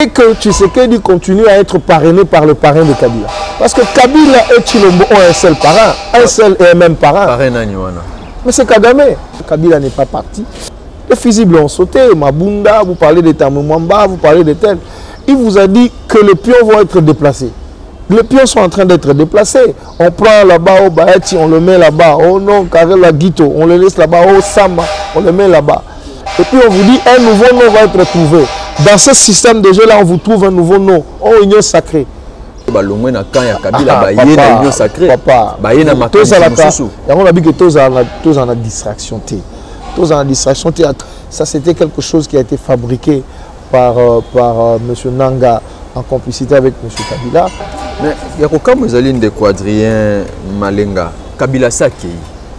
Et que Tshisekedi continue à être parrainé par le parrain de Kabila. Parce que Kabila et Tshilombo ont un seul parrain, un seul et un même parrain. Mais c'est Kagame. Kabila n'est pas parti. Les fusibles ont sauté, Mabunda, vous parlez de Tamumwamba, vous parlez de tel. Il vous a dit que les pions vont être déplacés. Les pions sont en train d'être déplacés. On prend là-bas au Baeti, on le met là-bas. Oh non, Karela Guito, on le laisse là-bas. Oh Sama, on le met là-bas. Et puis on vous dit, un nouveau nom va être trouvé. Dans ce système de jeu-là, on vous trouve un nouveau nom. Oh, Union Sacrée. Papa, on a dit que tous en a distraction. Tous en distraction. Ça, c'était quelque chose qui a été fabriqué par M. Nanga en complicité avec M. Kabila. Mais il y a quand vous allez de Adrien Malenga, Kabila Saki.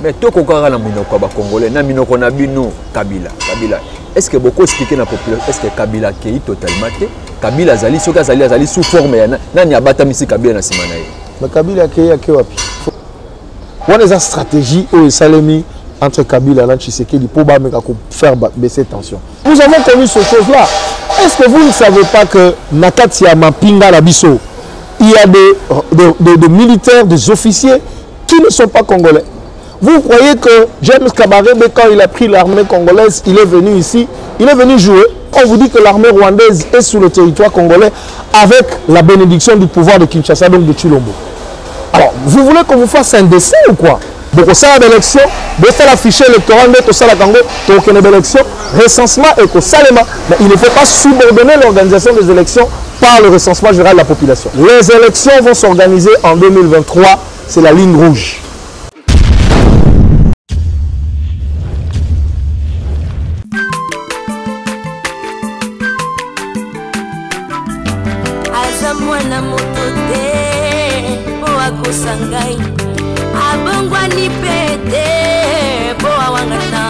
Mais tout le monde est congolais, Naminoko Nabino, Kabila. Est-ce que beaucoup expliquent la population, est-ce que Kabila est totalement Kabila Zali, Zali sous forme, Nani Abatamisi Kabila na Simanaï. Mais Kabila est wapi. On a une stratégie où Salemi entre Kabila et Tshisekedi pour faire baisser tension. Nous avons connu ces choses-là. Est-ce que vous ne savez pas que Nakati Mapinga Labiso, il y a des militaires, des officiers qui ne sont pas congolais? Vous croyez que James Kabarebe, quand il a pris l'armée congolaise, il est venu ici, il est venu jouer. On vous dit que l'armée rwandaise est sur le territoire congolais avec la bénédiction du pouvoir de Kinshasa, donc de Tshilombo. Alors, vous voulez qu'on vous fasse un dessin ou quoi? Donc, au sein de l'élection, de faire la fichier électoral, de faire la Congo, donc une élection, recensement et que Salema. Mais il ne faut pas subordonner l'organisation des élections par le recensement général de la population. Les élections vont s'organiser en 2023, c'est la ligne rouge. Abongwani pete boa wangana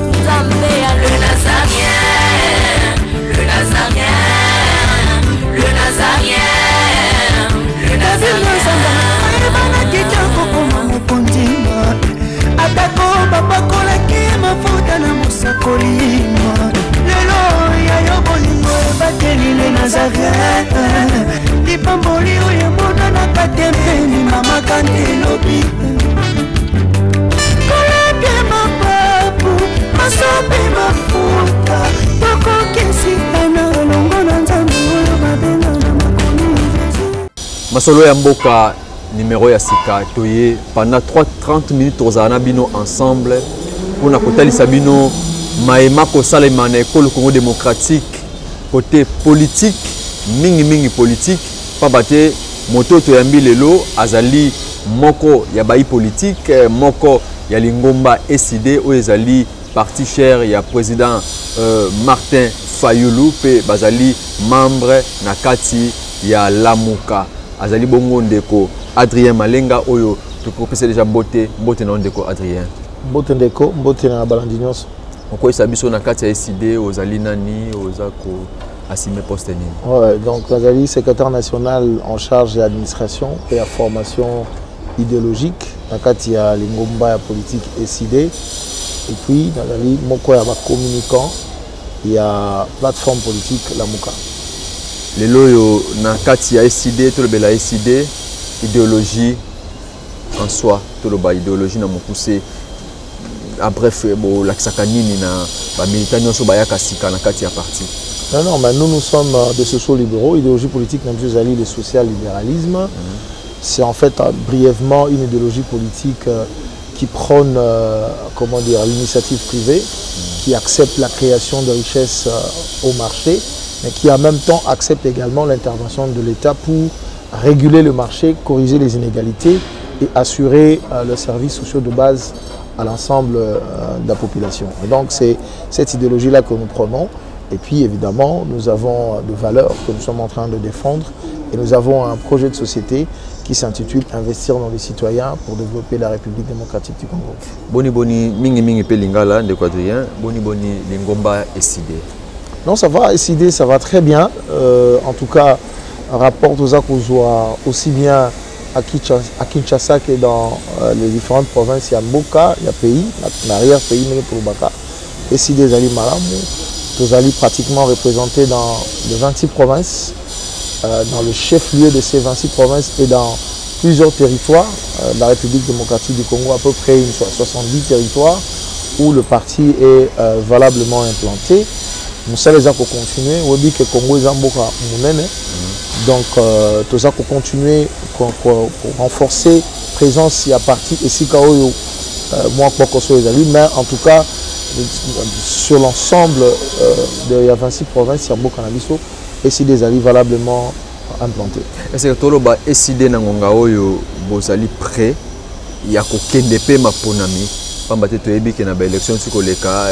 Nzambe ya le Nazarien le Nazarien le Nazarien le Nazarien bana kitoko koma mukondima atako babako la kima futa na musakolima lelo ya yobolingo bateli le Nazarien lipamboli oyo mona na katempeni mama kantelobi kolapye mapapu masope mafuta tokokesitana longo na nzambe oyo babenga na makomi Masolo ya mboka numéro ya sika toye pendant 30 minutes tozana bino ensemble pour na kotalisa bino maema kosalema na ekolo Congo démocratique côté politique mingi politique pas bate moto to yambi lelo azali moko ya bayi politique moko ya lingomba SID o ezali parti cher ya président Martin Fayulu pe bazali membre na kati ya Lamuka azali bongo ndeko Adrien Malenga oyo tukopesa déjà mbote na ndeko Adrien mbote ndeko mbote na balandi nyonso oko esabiso na kati ya SID ozali nani ozako Assime poste nini. Ouais, donc Nazali, secrétaire national en charge de l'administration et la formation idéologique. Il y a l'ingomba politique SID. Et puis, Nazali, moko ya communicant, il y a plateforme politique Lamuka. Les loyo na kati ya SID, tout le bela SID, idéologie en soi, tout le ba idéologie na mokuse. En bref, bon l'aksaka nini na ba militants nyonso bayaka sika na kati ya parti. Non, mais nous sommes des sociaux-libéraux, idéologie politique, même si le social-libéralisme. C'est en fait brièvement une idéologie politique qui prône comment dire, l'initiative privée, qui accepte la création de richesses au marché, mais qui en même temps accepte également l'intervention de l'État pour réguler le marché, corriger les inégalités et assurer le service social de base à l'ensemble de la population. Et donc c'est cette idéologie-là que nous prenons. Et puis évidemment, nous avons des valeurs que nous sommes en train de défendre et nous avons un projet de société qui s'intitule Investir dans les citoyens pour développer la République démocratique du Congo. Boni mingi pe lingala de Adrien, boni lingomba SID. Non, ça va, SID, ça va très bien. En tout cas, rapport aux Akozoa aussi bien à Kinshasa que dans les différentes provinces. Il y a Mboka, il y a pays, l'arrière-pays, mais pour Baka. SID Zali Malamou. Tozali pratiquement représenté dans les 26 provinces, dans le chef-lieu de ces 26 provinces et dans plusieurs territoires de la République démocratique du Congo, à peu près 70 territoires où le parti est valablement implanté. Nous savons les continuer. On dit que le Congo est un peu donc tout ça pour continuer pour renforcer la présence à partir ici moi mais en tout cas sur l'ensemble de 26 provinces, il y a beaucoup de et si des alliés valablement implantés. Est-ce que tout ba décidé na ngonga oyo bozali prêt ya ko kende pe maponami pamba te toyebi ke na ba élection siko leka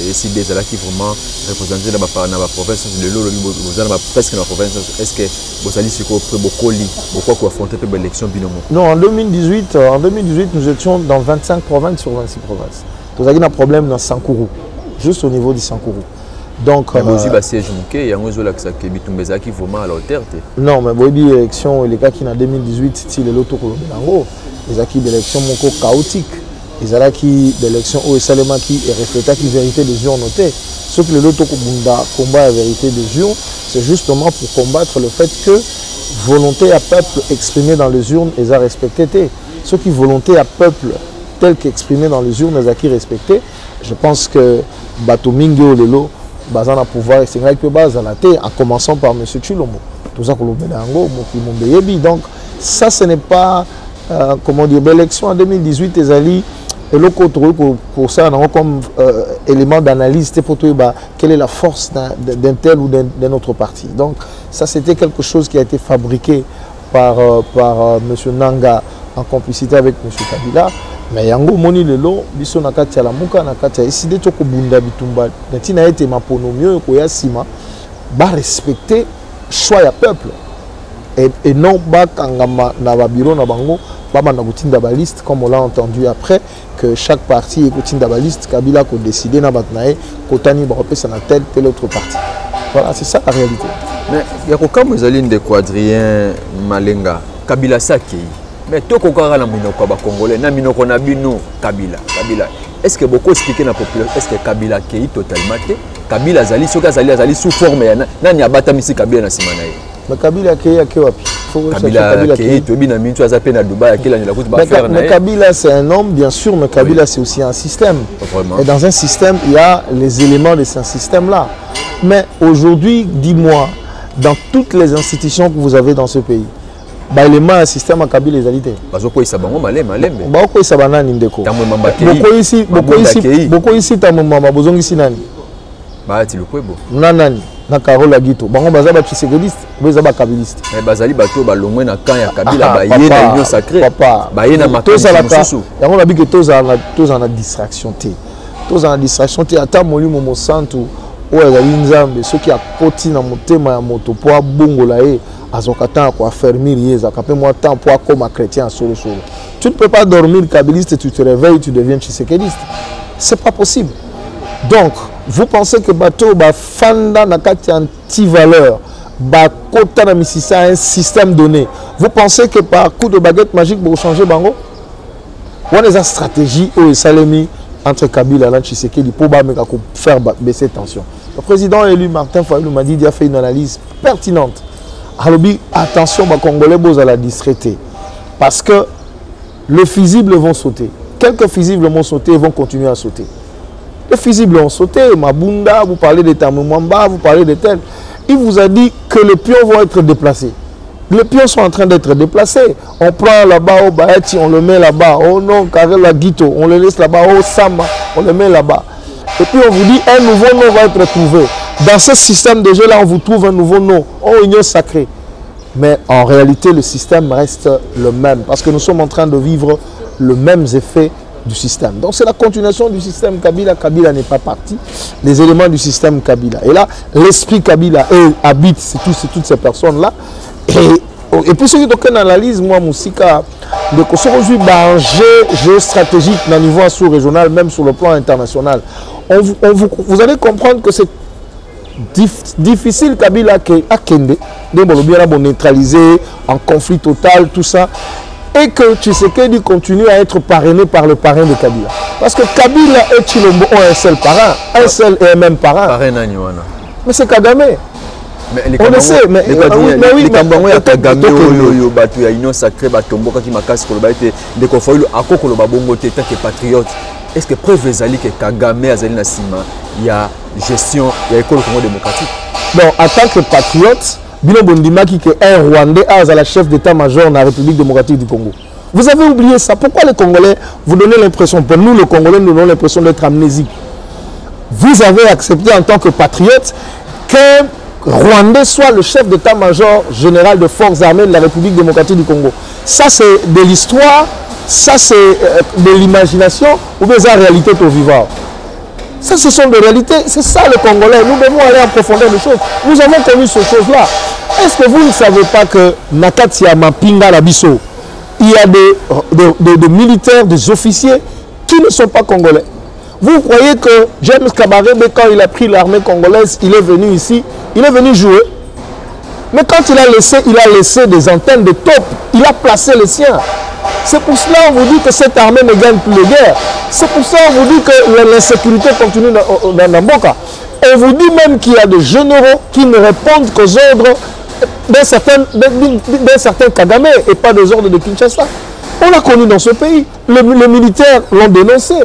et si des alliés qui vraiment représenter na ba province de lolo bozala ba presque na province est-ce que bozali siko prêt bokoli pourquoi ko affronter pe ba élection binomo? Non, en 2018 nous étions dans 25 provinces sur 26 provinces. Nous avons un problème dans Sankourou, juste au niveau du Sankourou. Donc, non, mais oui, l'élection, les cas qui en 2018, c'est l'auto les acquis d'élection chaotique. Les acquis d'élection au Salema qui est reflété qui vérité des urnes notées. Ce que l'auto combat la vérité des urnes, c'est justement pour combattre le fait que volonté à peuple exprimée dans les urnes est à respecter. Ce qui volonté à peuple tel qu'exprimé dans les urnes, les acquis respectés, je pense que Batomingo Lelo, Bazan a pouvoir exprimer que en commençant par M. Chilomo. Tout ça, donc ça, ce n'est pas, comment dire, l'élection en 2018, les alliés, et le pour ça, on a comme élément d'analyse, pour quelle est la force d'un tel ou d'un autre parti. Donc ça, c'était quelque chose qui a été fabriqué par M. Nanga en complicité avec M. Kabila. Mais yango moni lelo biso na kati ya lamuka na kati ya iside to kobunda bitumba natina ete mapono mieux ko ya sima ba respecter choix ya peuple et non ba kangama na ba bureau na bango ba banda kutinda ba liste comme on l'a entendu après que chaque parti kutinda ba liste Kabila ko décider na batnae ko tani ba repesa na tel autre parti. Voilà, c'est ça la réalité. Mais yako comme Zaline de Quadrien Malenga Kabila Saki. Mais tout le monde est congolais, Kabila. Est-ce que beaucoup expliqué dans la population, est-ce que Kabila est totalement Kabila Zali, sous forme, il y a Batamisi Kabila na Simanaï. Mais Kabila est wapi? Mais Kabila c'est un homme, bien sûr, mais Kabila c'est aussi un système. Vraiment. Et dans un système, il y a les éléments de ce système-là. Mais aujourd'hui, dis-moi, dans toutes les institutions que vous avez dans ce pays, l'élément un système à Kabila les alités. Beaucoup ici nani na Karola Gito. Bango bazaba Tshisekedi, bazaba kabiliste. Mais bazali bato balongwe na kan ya Kabila baye na union sacrée. Papa. Baye na makanisi mususu. Yango na bi que toza na distraction te. Toza na distraction te ata molimo mo santu o ezali nzambe soki akoti na motema ya moto po abongola ye azokata ko affermir ye zakape moi temps po akoma chrétien solo solo. Tu ne peux pas dormir kabiliste, tu te réveilles, tu deviens tshisekediste. C'est pas possible. Donc, vous pensez que bateau ba fanda na kati anti-valeur, ba kota na misisa un système donné. Vous pensez que par coup de baguette magique pour changer bango? On a une stratégie au Salemi entre Kabila et Tshisekedi pour faire baisser tension. Le président élu Martin Fayulu m'a dit qu'il a fait une analyse pertinente. Alors, attention, les Congolais vont la distraiter. Parce que les fusibles vont sauter. Quelques fusibles vont sauter et vont continuer à sauter. Les fusibles ont sauté, Mabunda, vous parlez de Tamumamba, vous parlez de tel. Il vous a dit que les pions vont être déplacés. Les pions sont en train d'être déplacés. On prend là-bas au Baeti, on le met là-bas. Oh non, Karela Guito, on le laisse là-bas. Oh Sama, on le met là-bas. Et puis on vous dit un nouveau nom va être trouvé. Dans ce système de jeu-là, on vous trouve un nouveau nom. Oh, union sacrée. Mais en réalité, le système reste le même. Parce que nous sommes en train de vivre le même effet du système. Donc c'est la continuation du système Kabila. Kabila n'est pas parti. Les éléments du système Kabila. Et là, l'esprit Kabila habite toutes ces personnes-là. Et puis ceux qui ont une analyse, moi, Moussika, de aujourd'hui, un jeu géostratégique au niveau sous-régional, même sur le plan international. Vous allez comprendre que c'est difficile Kabila à Kende, de neutraliser en conflit total, tout ça. et que Tshisekedi continue à être parrainé par le parrain de Kabila. Parce que Kabila et Tshilombo ont un seul parrain, un seul et un même parrain. Mais c'est Kagame. On le sait, mais oui, Kagame oyo batu ya union sacrée batomboka ki makasi koloba ete ndeko foilo akoko ba bongo te que patriote. Est-ce que preuve ezali que Kagame azali na sima ya gestion ya école Congo démocratique? Bon, en tant que patriote, Bilo Bondimaki qui est un Rwandais à la chef d'état-major dans la République démocratique du Congo. Vous avez oublié ça. Pourquoi les Congolais vous donnez l'impression, pour nous les Congolais nous donnons l'impression d'être amnésiques? Vous avez accepté en tant que patriote qu'un Rwandais soit le chef d'état-major général de forces armées de la République démocratique du Congo. Ça c'est de l'histoire, ça c'est de l'imagination ou bien la réalité au vivant. Ça ce sont des réalités, c'est ça le Congolais. Nous devons aller en profondeur des choses. Nous avons connu ces choses-là. Est-ce que vous ne savez pas que Nakatia Mapinga Labiso, il y a des militaires, des officiers qui ne sont pas congolais? Vous croyez que James Kabarebe, quand il a pris l'armée congolaise, il est venu ici, il est venu jouer. Mais quand il a laissé des antennes de top, il a placé les siens. C'est pour cela qu'on vous dit que cette armée ne gagne plus les guerres. C'est pour ça qu'on vous dit que l'insécurité continue dans Namboka. On vous dit même qu'il y a des généraux qui ne répondent qu'aux ordres d'un certain Kagame et pas des ordres de Kinshasa. On l'a connu dans ce pays. Les militaires l'ont dénoncé.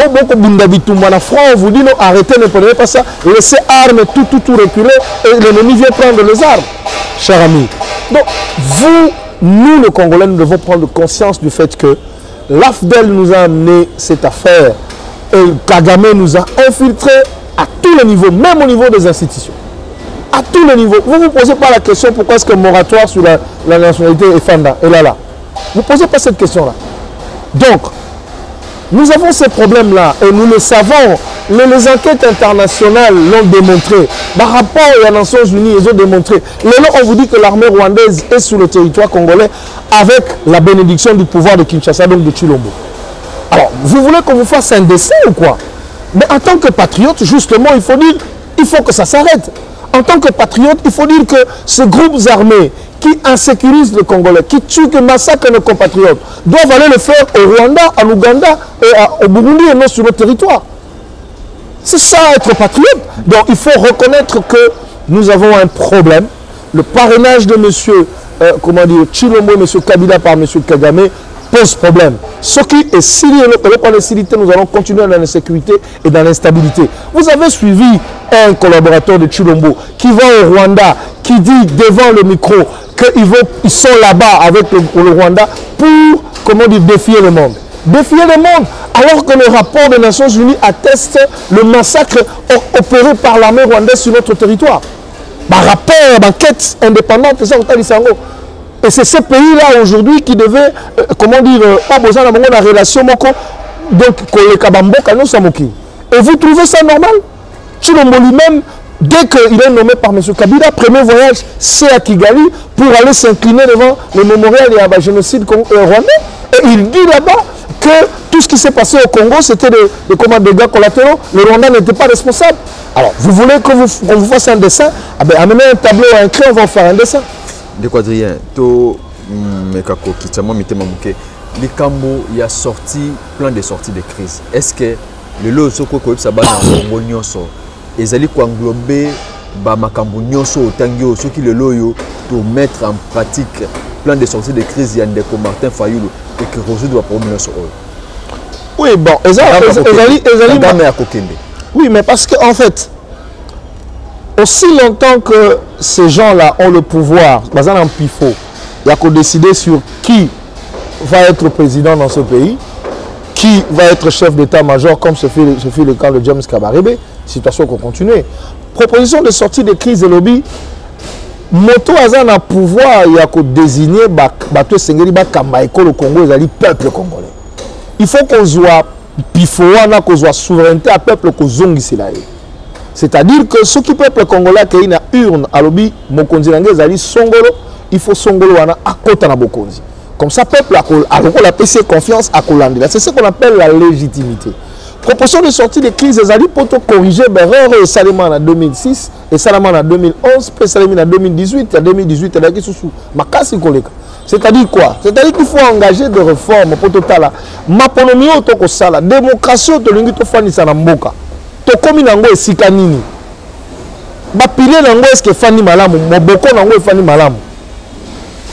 Au Boko Bundabitumba, la France, on vous dit non, arrêtez, ne prenez pas ça, laissez armes, tout reculer, et l'ennemi vient prendre les armes, chers amis. Donc, nous, les Congolais, nous devons prendre conscience du fait que l'AFDEL nous a amené cette affaire, et Kagame nous a infiltrés à tous les niveaux, même au niveau des institutions. À tous les niveaux. Vous ne vous posez pas la question pourquoi est-ce que le moratoire sur la nationalité est fanda, et là. Vous ne posez pas cette question-là. Donc, nous avons ces problèmes-là et nous le savons. Les enquêtes internationales l'ont démontré. Par rapport aux Nations Unies, ils ont démontré. On vous dit que l'armée rwandaise est sur le territoire congolais avec la bénédiction du pouvoir de Kinshasa, donc de Tshilombo. Alors, vous voulez qu'on vous fasse un dessin ou quoi? Mais en tant que patriote, justement, il faut dire, il faut que ça s'arrête. En tant que patriote, il faut dire que ces groupes armés qui insécurisent le Congolais, qui tuent, qui massacrent nos compatriotes, doivent aller le faire au Rwanda, en Ouganda, et au Burundi et non sur le territoire. C'est ça être patriote. Donc il faut reconnaître que nous avons un problème. Le parrainage de M. Tshilombo et M. Kabila par M. Kagame pose problème. Ce qui est sérieux, nous allons continuer dans l'insécurité et dans l'instabilité. Vous avez suivi un collaborateur de Tshilombo qui va au Rwanda, qui dit devant le micro qu'ils sont là-bas avec le Rwanda pour, défier le monde. Défier le monde, alors que le rapport des Nations Unies atteste le massacre opéré par l'armée rwandaise sur notre territoire. Rapport d'enquête indépendante, c'est ça, et c'est ce pays-là aujourd'hui qui devait, pas besoin d'avoir la relation, donc, et vous trouvez ça normal? Tshilombo lui-même, dès qu'il est nommé par M. Kabila, premier voyage, c'est à Kigali pour aller s'incliner devant le mémorial du génocide rwandais. Et il dit là-bas que tout ce qui s'est passé au Congo, c'était des dégâts collatéraux. Le Rwanda n'était pas responsable. Alors, vous voulez qu'on vous fasse un dessin? Amenez un tableau ou un crayon, on va faire un dessin. De quoi dire, to mekako kitamo mitema muke. Les Cambo, il y a sorti plein de sorties de crise. Est-ce que le lot soko ko sabana Congo nyonso ezali ko englober ba makambo nyonso otangio ceux qui le loyo pour mettre en pratique plein de sorties de crise yande ko Martin Fayulu et que résoudre le problème sur eux? Oui, bon, oui, mais parce que en fait, aussi longtemps que ces gens-là ont le pouvoir, il y a qu'à décider sur qui va être président dans ce pays, qui va être chef d'état-major, comme ce fut le cas de James Kabarebe, situation qu'on continue. Proposition de sortie de crise de lobby, moto azan a pouvoir, il y a qu'à désigner bateau Sengeli Bakamaïko le Congo, ils allaient peuple congolais. Il faut qu'on soit pifoana, qu'on soit souveraineté à peuple qu'on zongi ici là. C'est-à-dire que ceux qui peuple congolais qui ont une urne à lobby, Mokonzi Nangé Zali Songolo, il faut Songolo à côté de Mokonzi. Comme ça, peuple a laissé confiance à Kolandi. C'est ce qu'on appelle la légitimité. Proposition de sortie de crise, les alliés pour corriger l'erreur et Salman en 2006 et Salman en 2011, puis Salman en 2018. En 2018, il y a des sous Makasi Koleka. C'est-à-dire quoi? C'est-à-dire qu'il faut engager des réformes pour tout ça. Ma ponomie au sala, démocratie au tolingi to fani sanamboka. To komi nango esika nini. Ba pilier nango eske fani malamu, moboko nango fani malamu.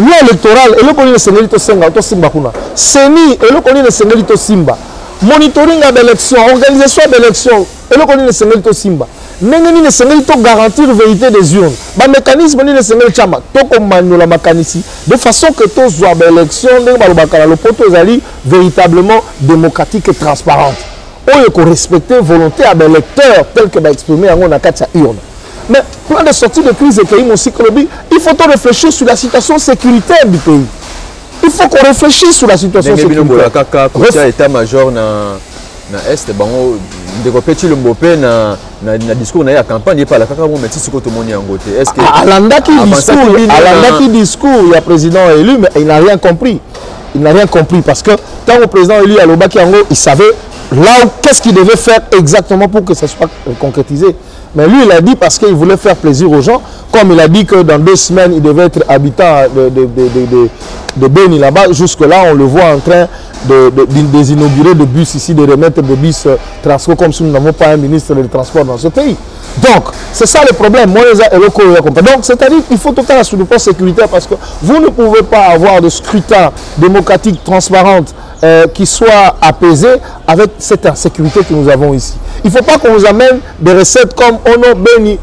Loi électorale, et le koni le sengeli to senga to simba kuna. Seni, et le koni le sengeli to simba. Monitoring d'élection, organisation d'élection, et le koni le sengeli to simba. Nengeni le sengeli to garantir vérité des urnes. Ba mécanisme ni le sengeli chama to komano la makanisi de façon que to zwa ba élection ndenge ba lobakala le poto zali véritablement démocratique et transparente. Oyo ko respecter volonté à l'électeur tel que ba exprimer en na kati ya urne. Mais plan de sortie de crise et il faut réfléchir sur la situation sécuritaire du pays. Il faut qu'on réfléchisse sur la situation sécuritaire. État-major na Est, na discours na campagne pas la kaka mo métis ko to moni angote. Est-ce que Alandaki discours, il y a président élu mais il n'a rien compris. Il n'a rien compris parce que tant le président élu à Lobaki Ango, il savait là qu'est-ce qu'il devait faire exactement pour que ça soit concrétisé. Mais lui, il a dit parce qu'il voulait faire plaisir aux gens, comme il a dit que dans 2 semaines, il devait être habitant de Beni là-bas. Jusque-là, on le voit en train de désinaugurer des bus ici, de remettre des bus transport comme si nous n'avons pas un ministre des Transports dans ce pays. Donc, c'est ça le problème. Donc, c'est-à-dire qu'il faut totalement sur le plan sécuritaire parce que vous ne pouvez pas avoir de scrutin démocratique, transparente, qui soit apaisé avec cette insécurité que nous avons ici. Il ne faut pas qu'on nous amène des recettes comme Ono Beni,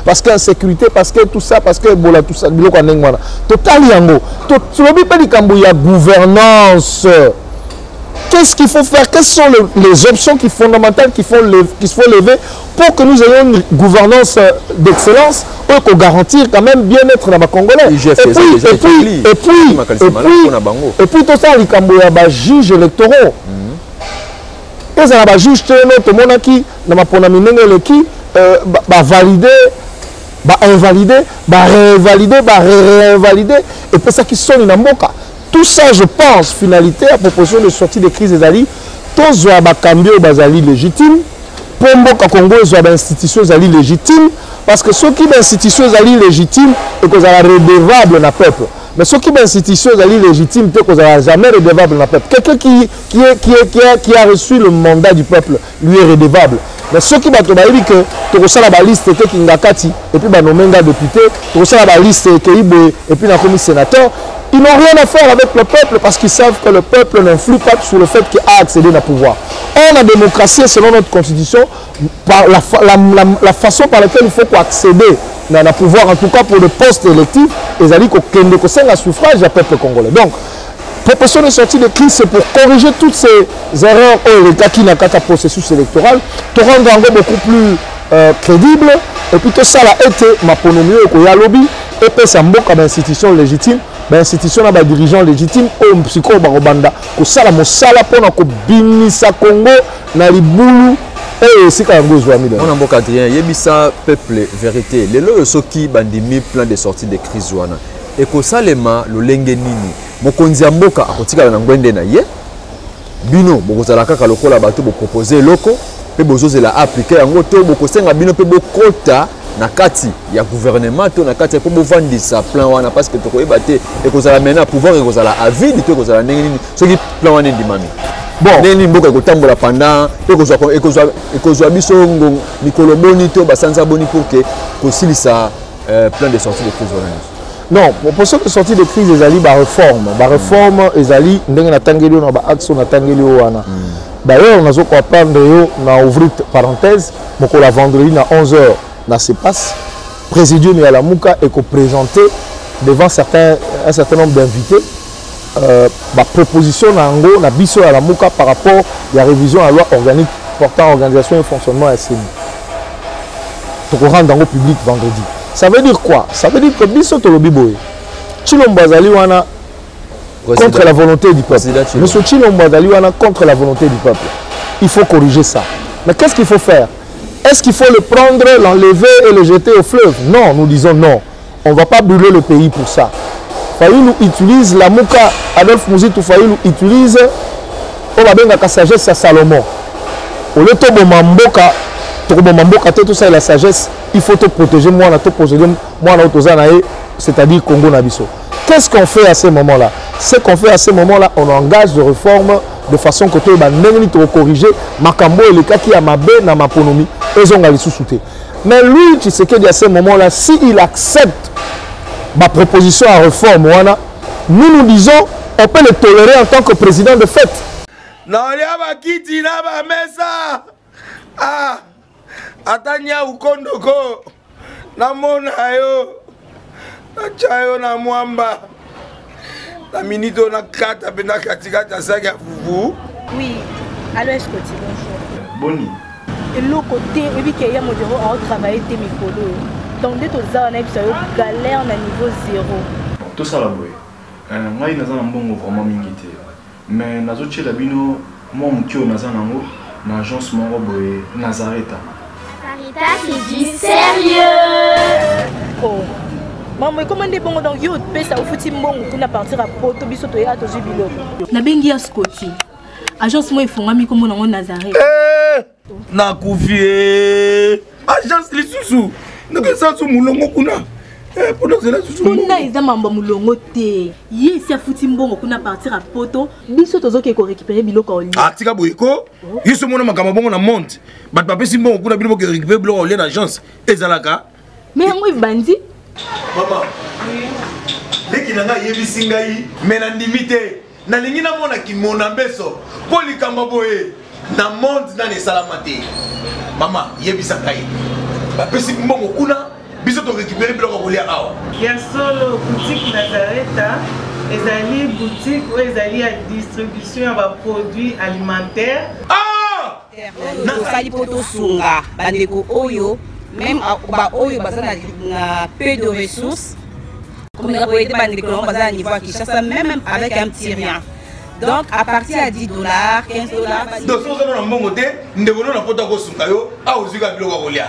parce qu'insécurité, parce que tout ça, parce que Bola, tout ça, total yango. Il y a gouvernance. Qu'est-ce qu'il faut faire? Quelles sont les options fondamentales qu'il faut lever pour que nous ayons une gouvernance d'excellence pour garantir quand même bien-être dans les Congolais? Et puis tout ça, il y a des juges électoraux. Il y a des juges qui valider, invalider, réinvalider, et puis ça qui sont dans Mboka. Tout ça, je pense, finalité, à proposition de sortie de crise des alliés, tous les cambio bazali légitime, pour Mboka Congo, les institutions alliées légitimes, parce que ceux qui sont institutions alliées légitimes, et qu'ils sont redevables dans le peuple. Mais ceux qui sont institutions alliées légitimes, ils ne sont jamais redevables dans le peuple. Quelqu'un qui a reçu le mandat du peuple, lui est redevable. Mais ceux qui ont dit que tu reçois la liste et puis tu as nommé un député, tu reçois la liste et puis tu as commis sénateur, ils n'ont rien à faire avec le peuple parce qu'ils savent que le peuple n'influe pas sur le fait qu'il a accédé au pouvoir. Or, la démocratie, selon notre constitution, par la façon par laquelle il faut accéder dans le pouvoir, en tout cas pour le poste électif, ils ont dit que c'est un suffrage du peuple congolais. Donc, proposition de sortie de crise, c'est pour corriger toutes ces erreurs et les cas qui n'ont qu'à un processus électoral, te rendre encore beaucoup plus crédible, et puis tout ça a été ma ponomie au lobby, et puis ça m'a comme institution légitime, institution na ba dirigeant légitime au psycho barobanda ko sala mosala pona ko binisa Congo na libulu et sika yango zwami on amboka Adrien yebisa peuple vérité lelo soki bandimi plan de sortie de crise wana et ko salema lolenge nini mokonzi ya mboka akotika na ngwende na ye bino bokozala kaka lokola bato bo proposer loko pe bozozela appliquer yango to bokosenga bino pe bokota na kati ya gouvernement to na kati pour bovandisa plan wana parce que to koyeba te et kozala maintenant pouvoir et kozala avide to kozala ndenge nini soki plan wana ndimami bon neni mboka kotambola pendant et kozwa biso mikolo boni to basanza boni pour que kosilisa plan de sortie de crise wana. Non, pour ceux qui sorti de crise les ali ba réforme les ali ndenge na tangeli na ba action na tangeli wana. D'ailleurs, on a quoi prendre yo na ouvrir parenthèse moko la vendredi na 11h dans ce passe présidium à la Mouka et qu'on présentait devant un certain nombre d'invités ma proposition nango na biso à la Mouka par rapport à la révision à la loi organique portant organisation et fonctionnement à CENI. Donc on rentre dans le public vendredi. Ça veut dire quoi? Ça veut dire que biso tolobi boye Chilombazali wana contre la volonté du peuple. Monsieur Chilombazali wana contre la volonté du peuple. Il faut corriger ça. Mais qu'est-ce qu'il faut faire? Est-ce qu'il faut le prendre, l'enlever et le jeter au fleuve? Non, nous disons non. On ne va pas brûler le pays pour ça. Fayoulou utilise la Mouka, Adolphe Mouzitou Fayoulou utilise la sagesse à Salomon. Au lieu de Mamboka, tout ça et la sagesse, il faut te protéger, moi, c'est-à-dire Congo Nabiso. qu'est-ce qu'on fait à ce moment-là? Ce qu'on fait à ce moment-là, on engage des réformes de façon que tu vas corriger Makambo et le cas qui a ma baie dans ma ponomie, ils ont les sous-soutés. Mais lui, tu sais qu'à ce moment-là, s'il accepte ma proposition à réforme, nous disons, on peut le tolérer en tant que président de fête. Non, il y a kiti na ba mesa. Ah, atanya ukondoko. Na mona yo. Na chayo na mwamba. La minito na kata bena katika tasaka fufu. Oui, alors est-ce que tu bonjour. Boni. Et l'autre côté, et puis qu'il y a mon bureau à travailler tes micros. Donc dès que ça on a eu galère na niveau 0. Tout ça là boy. Ngai naza na mbongo vraiment mingi te. Mais nazoche la bino moi mukio naza nango na agence moko boy Nazareta. Sarita qui dit sérieux. Oh. Maman, comment on dit bon donc yo pesa au fouti mbongo pour partir à poto biso to ya to jibilo. Na bengi ya Scotty. Agence moi ifonga mi comme on Nazareta. Na kufie. Agence lisusu. Naka sansu mulongo kuna. Pour nous là susu. Kuna iza mambo mulongo te. Ye si afuti mbongo kuna partir à poto biso tozo ke ko récupérer biloko oli. Ah tika boyeko. Yeso mona makamba bongo na monte. Bat papa si mbongo kuna biloko ke récupérer biloko oli na agence. Ezalaka. Mais yango bandi. Maman. Dès qu'il n'a yebisi ngai mais na limité. Na lingi na mona ki mona beso. Po likamba boye. Na monte na ne salamate. Maman, yebisa ngai. Ba pesi mbongo kuna biso to récupérer biloko kolia awa. Ya solo boutique Nazareta, ezali boutique où ezali à distribution ya produits alimentaires. Ah! Na sali poto sunga bandeko oyo même ba oyo bazana na peu de ressources. Comme la boîte bandeko on bazana niveau à Kinshasa même avec un petit rien. Donc à partir à $10, $15. Donc si on a un bon côté, nous devons na poto ko sunga yo, a ozuka biloko kolia.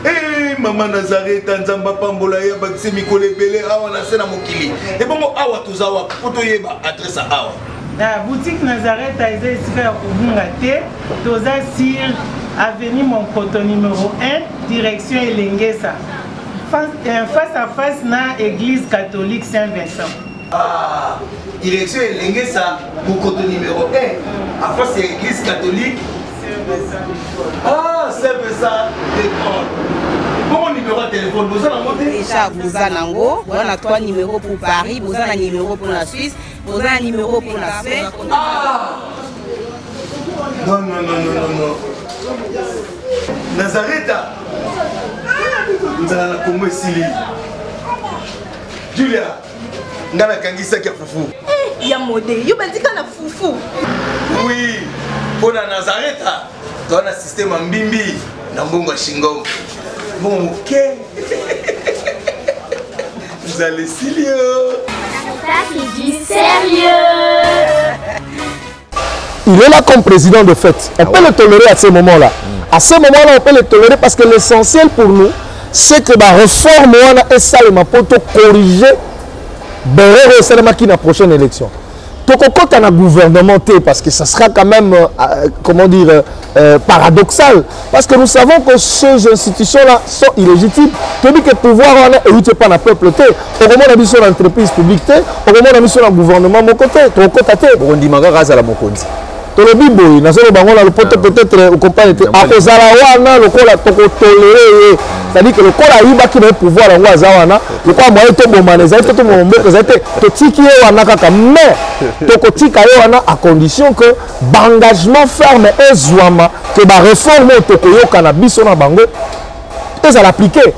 Eh maman Nazareta nzamba pambola ya bakise mikole belé awa na sena mokili. Et bon awa tozawa poto yeba adresse awa. La boutique Nazareta est ici à Kubungate, toza sur avenue Monkoto numéro 1, direction Elengesa. Face à face na église catholique Saint-Vincent. Ah, direction Elengesa, Monkoto numéro 1, à face à l'église catholique Ah, c'est ça, d'accord. Bon numéro de téléphone, vous avez monté déjà, vous avez on a 3 numéros pour Paris, vous avez un numéro pour la Suisse, vous avez un numéro pour la Suède. Ah non, non, non, non, non, non. Nazareta nous allons la Congo Sili. Julia, nous allons la Kangisa qui a foufou. Eh, ya modé, yo bandi kana foufou. Oui, pour la Nazareta, tu as un système en bimbi, dans Bongo Shingo. Bon, ok. Vous allez Silio. Sarita qui dit sérieux. Il est là comme président de fête. On peut le tolérer à ce moment-là. À ce moment-là, on peut le tolérer parce que l'essentiel pour nous, c'est que la réforme est salement pour corriger la prochaine élection. Quand on a gouvernement, parce que ça sera quand même, comment dire, paradoxal. Parce que nous savons que ces institutions-là sont illégitimes. Tu dis que le pouvoir n'est pas dans le peuple. Au moment où on a mis sur l'entreprise publique, au moment où on a mis sur le gouvernement, mon côté, tu as côté. On dit que la mokonzi. Le biboy, peut-être au compagnie à Ozalawana, le col a toléré, c'est-à-dire que le col a eu qui va pouvoir en Wazawana, le quoi moi tout bon mané, tout tout mon mbé, c'était tiki wana kaka, mais tokotika wana à condition que l'engagement ferme et zouama que la réforme tokoyo cannabis on a bango, ils à l'appliquer.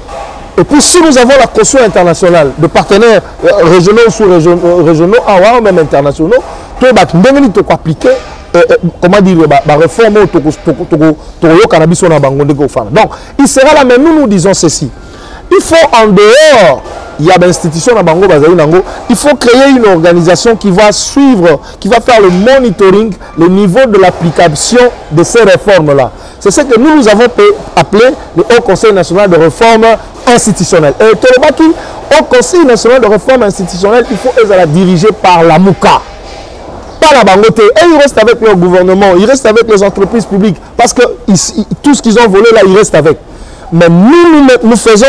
Et puis si nous avons la caution internationale de partenaires régionaux ou sous-régionaux, ou même internationaux, tout va nous appliquer. Comment dire, la réforme au cannabis. Donc, il sera là, mais nous disons ceci. Il faut en dehors, il y a une institution à Bango, il faut créer une organisation qui va suivre, qui va faire le monitoring, le niveau de l'application de ces réformes-là. C'est ce que nous avons appelé le Haut Conseil national de réforme institutionnelle. Et Tolobaki, au Conseil national de réforme institutionnelle, il faut être dirigé par la MOUCA. Pas la bangoté. Et ils restent avec leur gouvernement, ils restent avec les entreprises publiques. Parce que tout ce qu'ils ont volé là, ils restent avec. Mais nous faisons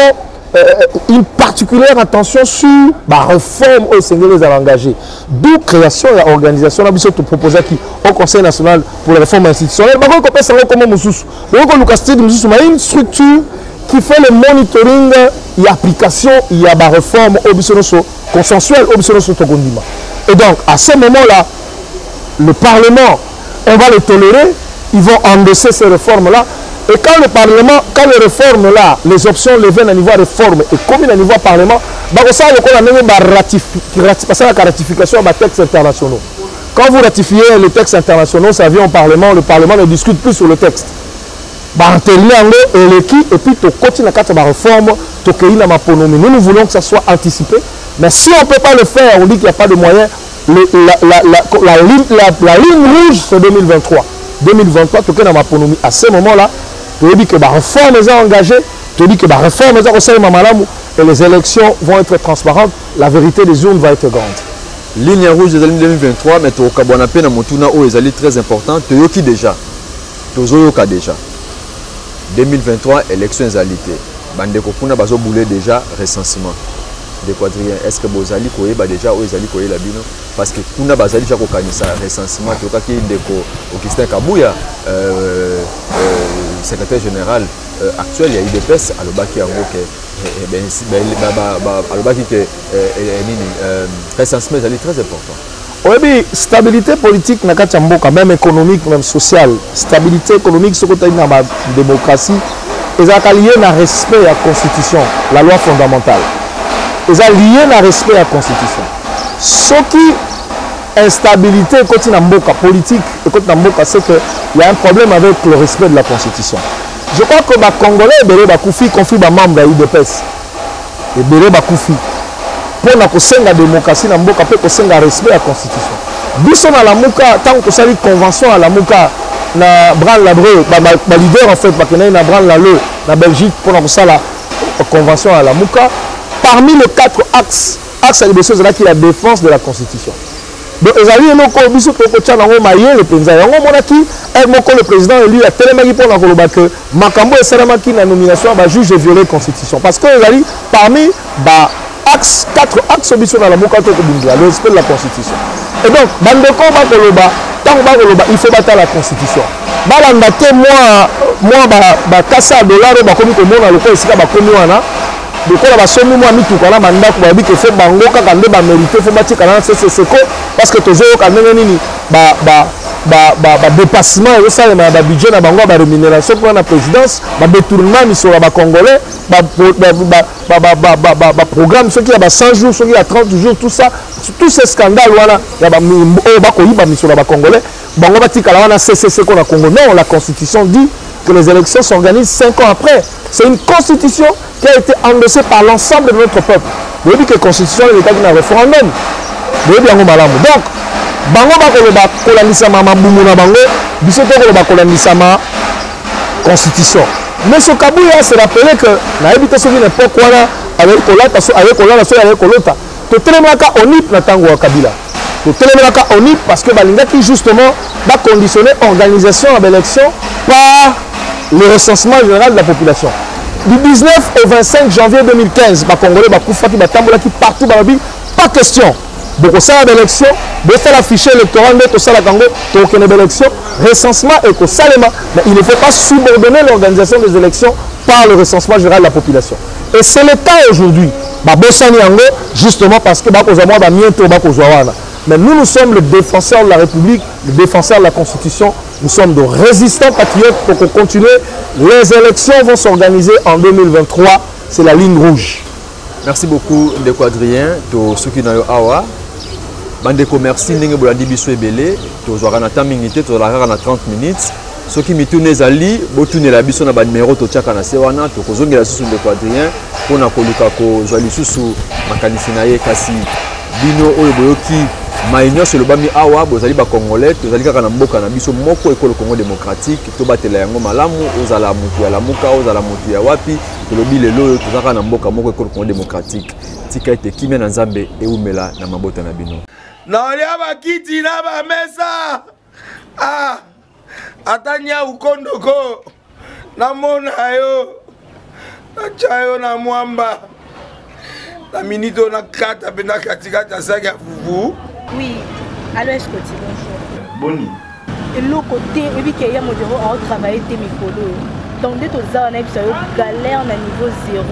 une particulière attention sur la réforme au Sénégal à l'engagé. D'où création et organisation, on a proposé au Conseil national pour la réforme institutionnelle. Une structure qui fait le monitoring et application, il y a la réforme consensuelle. Et donc, à ce moment-là, le Parlement, on va le tolérer, ils vont endosser ces réformes-là. Et quand le Parlement, quand les réformes-là, les options levées à niveau réforme et communes à niveau Parlement, la ratification des textes internationaux. Quand vous ratifiez les textes internationaux, ça vient au Parlement, le Parlement ne discute plus sur le texte. Et puis, tu continues à la réforme, nous voulons que ça soit anticipé. Mais si on ne peut pas le faire, on dit qu'il n'y a pas de moyens. La ligne rouge, c'est 2023. 2023, tu es dans ma ponomie. À ce moment-là, tu dis que la réforme est engagée, tu dis que la réforme est engagée, et les élections vont être transparentes, la vérité des urnes va être grande. Ligne rouge des années 2023, mais tu as très important, tu as déjà. Déjà. 2023, élections égalité. Bandeko Kuna bazo boulé déjà recensement. De quadrien, est-ce que vous allez déjà ou vous allez la bino? Parce que Kuna bazali déjà kokanisa recensement, tu as qui ndeko Augustin Kabouya, secrétaire général actuel, il y a IDPS, à l'obaki en gros que recensement est très important. Oui, stabilité politique, même économique, même sociale. Stabilité économique, ce que tu as dans la démocratie, ils sont liés à respect à la Constitution, la loi fondamentale. Ils sont liés à respect à la Constitution. Ce qui instabilité côté politique, c'est qu'il y a un problème avec le respect de la Constitution. Je crois que les Congolais, ils confient les membres de l'IDPS. Ils confient. Pour la démocratie, il faut respect à la Constitution. Nous à la Mouka, tant que ça convention à la Mouka, na Bran Labré, ma leader en fait, na Bran Laleu, na Belgique, pour la convention à la Mouka, parmi les 4 axes, à la défense de la Constitution. Donc, le président élu a tellement que Makambo et Salamaki la nomination juge de violer la Constitution. Parce que parmi 4 axes dans la Mouka, le respect de la Constitution. Et donc, il faut battre la Constitution. Moi, Kassa dollar, parce que toujours dépassement et budget na bango ba rémunération pour la présidence, ba détournement sur la congolais, programme ceux qui a 100 jours, ceux qui a 30 jours, tout ça, tous ces scandales voilà, ya ba koyiba sur la congolais, bango ba tikala wana CCC ko na Congo. Non, la constitution dit que les élections s'organisent 5 ans après. C'est une constitution qui a été endossée par l'ensemble de notre peuple. Vous voyez que la constitution est l'état d'un référendum. Vous voyez bien donc bango bakoloba kolandisama mabumu na bango biso to koloba kolandisama constitution. Mais ce Kabouya se rappelait que na ebita soki n'importe quoi là avec kolata so avec kolata so avec kolota to telemaka onip na tango wa Kabila. To telemaka onip parce que balinga qui justement va conditionner organisation de l'élection par le recensement général de la population. Du 19 au 25 janvier 2015, les Congolais qui partout dans la ville, pas question. Donc, ça l'élection, de faire l'affiché électoral, de ça la Congo, de l'élection, recensement et que ça mais il ne faut pas subordonner l'organisation des élections par le recensement général de la population. Et c'est le cas aujourd'hui. Justement parce que mais nous sommes les défenseurs de la République, les défenseurs de la Constitution. Nous sommes de résistants patriotes pour qu'on continue. Les élections vont s'organiser en 2023. C'est la ligne rouge. Merci beaucoup, Ndeko Adrien. To ceux qui n'ont awa. Bandeko merci. Ndenge bolandi biso ebele. To zoara na temps minute, to zoara na 30 minutes. Ceux qui me tournent zali, botoune la biso na ba numéro to tchaka na sewana. To kozongi la susu Ndeko Adrien. Pona koluka ko zoali susu makanisi na ye kasi bino oyo boyoki. Maïnio c'est le bami awa bozali ba congolais tozali kaka na mboka na biso moko ekolo Congo démocratique to batela yango malamu ozala mutu ya lamuka ozala mutu ya wapi to lobi lelo tozaka na mboka moko ekolo Congo démocratique tika ete kimia na nzambe eumela na mabota na bino na lia bakiti na ba mesa atanya ukondoko na mona yo Chayo na mwamba. La minute on a 4 à katikati asaki ya fufu. Oui. Alors Scotty, bonjour. Boni. Et l'autre côté, et puis qu'il y a mon bureau à travailler tes micros. Donc dès que tu as un galère à niveau 0.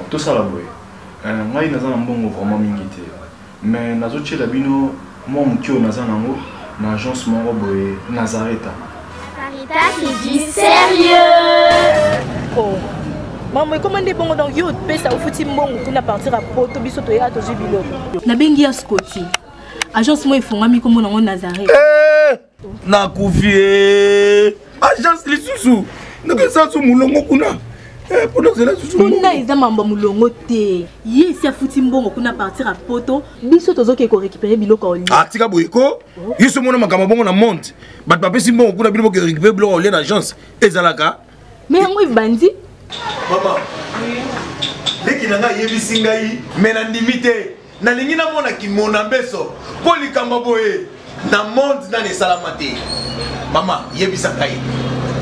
Tout ça là boy. Moi il n'a pas un bon vraiment mingité. Mais nazo chez la bino moi mon kio n'a pas un agence mon boy Nazareta. Sarita qui dit sérieux. Oh. Maman, comment est bon donc yo pe ça au fouti mbongo kuna partir à poto biso to ya to jibilo. Na bengi ya Scotty. Agence moi ifungami comme on Nazareth. Na kufie. Agence lisusu. Donc ça sous mulongo kuna. Pour cela sous mulongo. Kuna iza mamba mulongo te. Yesi afuti mbongo kuna partir à poto biso tozoke ko récupérer biloko oli. Ah tika boyeko. Yiso mona makama bongo na monte. Bat papa si mbongo kuna biloko récupérer biloko oli na agence. Ezalaka. Mais yango ibandi. Maman. Leki nanga yebisi ngai mena ndimite. Na lingi na mona ki mona mbeso. Poli kamba boye. Na monde na ne salamate. Mama yebisa ngai.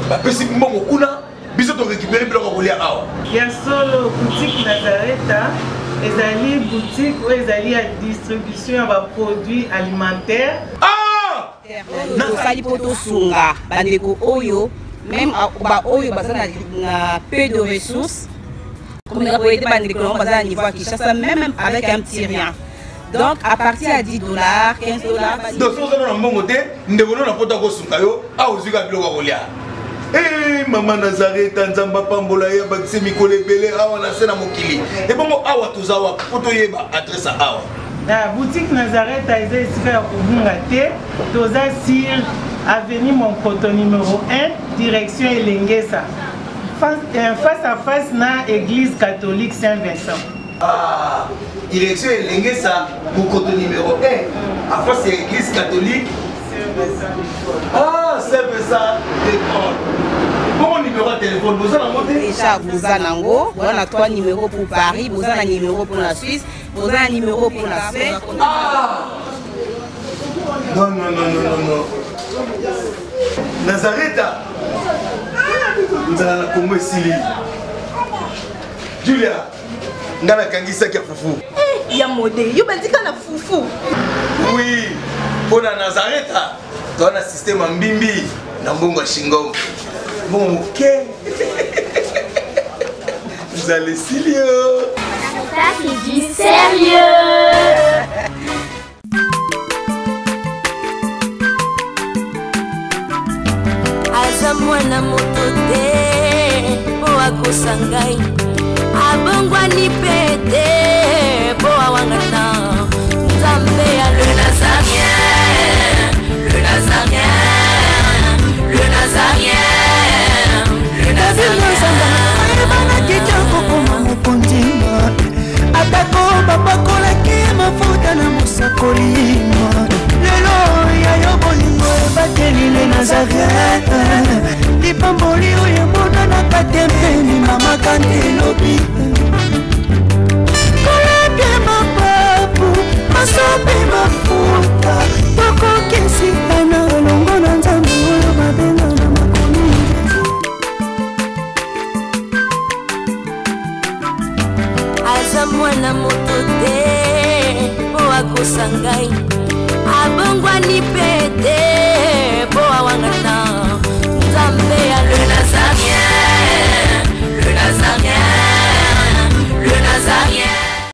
Ba pesi mbongo kuna biso to récupérer biloko kolia awa. Ya solo boutique Nazareta, ezali boutique où ezali à distribution de produits alimentaires. Ah! Nakali poto sunga bandeko oyo même ba oyo bazana na peu de ressources. Comme on a dit bandeko bazana niveau à Kinshasa même avec un petit rien. Donc à partir à $10, $15. Donc si on a un bon côté, nous devons nous apporter au sungayo, à aux yeux de l'olia. Eh maman Nazareth, Nzamba Pambola, Yabakse Mikole Bele, Awa Nasena Mokili. Et bon Awa Tuzawa, Potoyeba adresse à Awa. La boutique Nazareth a été ici à Kubungate, Toza sur avenue Monkoto numéro 1, direction Elengesa. Face à face na église catholique Saint-Vincent. Ah, direction Elengesa, Monkoto numéro 1, à face de l'église catholique. Ah, Saint-Vincent d'école. Bon numéro de téléphone, vous allez monter. Déjà, vous avez un 3 numéros pour Paris, vous avez un numéro pour la Suisse, vous avez un numéro pour la Suède. Ah! Non. Nazareta. Nous allons la Congo Sili. Julia, ngana kangisa kia fufu. Ya modé, yo bandika na fufu. Oui, pour la Nazareta, dans un système en bimbi, dans Bongo Shingo. Bon, ok. Vous allez Silio. Sarita qui dit sérieux. Aza mwana moto te po akosa ngai abongwani pete po awangata Nzambe ya le Nazarien, le Nazarien, le Nazarien, le Nazarien. Ebana kitoko koma mokondima atako babakolaki mafuta na mosakolima lelo yayo bolingo ebateli le Nazareth lipamboli oyo emonanaka te mpeni mama kandi elobi koleke mapapu masope mafuta tokokisikana elongo na Nzambe oyo babenga na makomi aza mwana moto te po akosa ngai abongwani pete